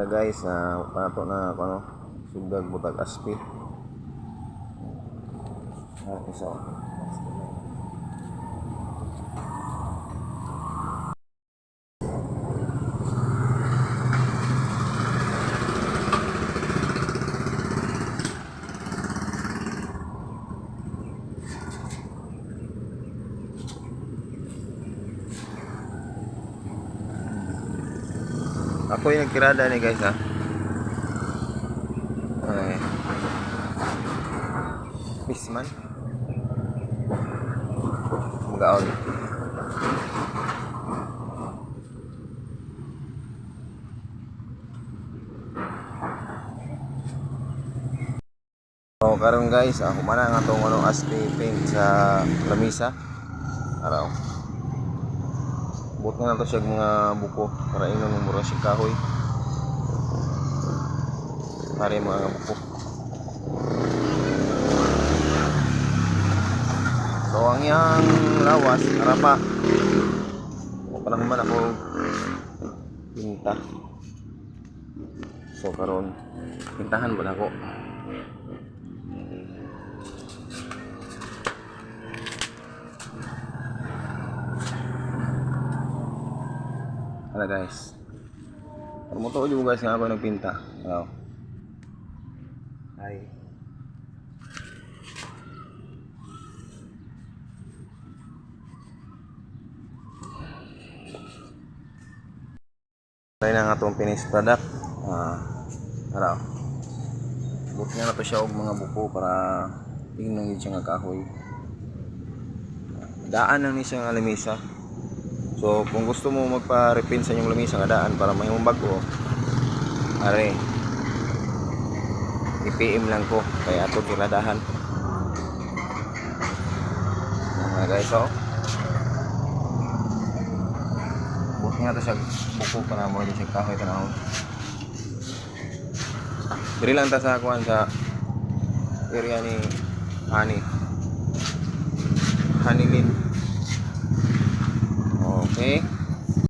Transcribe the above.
Guys, pato na ano, sugdag butag aspi. Isa. Ako yung nagtirada ni guys ha. Ay. Pisman. Magaon. So karon guys, humana nga tong ano aspi paint sa lamisa. Araw. Buot nga na to siya mga buko para inon ng mura siya kahoy. Para yung mga buko. So ang yang lawas, arapa. O panahon man ako pinta. So karon pintahan ba ako? Hala guys. Permoto juga guys nga ako nagpinta. Wow. Ay. Tayo na nga itong finished product. Hala. Buti nga na to siya og mga buko para tingnan yun siya nga kahoy. Daan lang ni siya nga lamisa. So kung gusto mo magpa-repaint sa inyong lamisa nga daan para may bago, are i-PM lang ko kaya ato kiradahan. Mga guys, so buti nga to siya buko para mo din siya kahoy tanawon. Diri lang ta sa kuan sa area ni Honey Lin. Okay.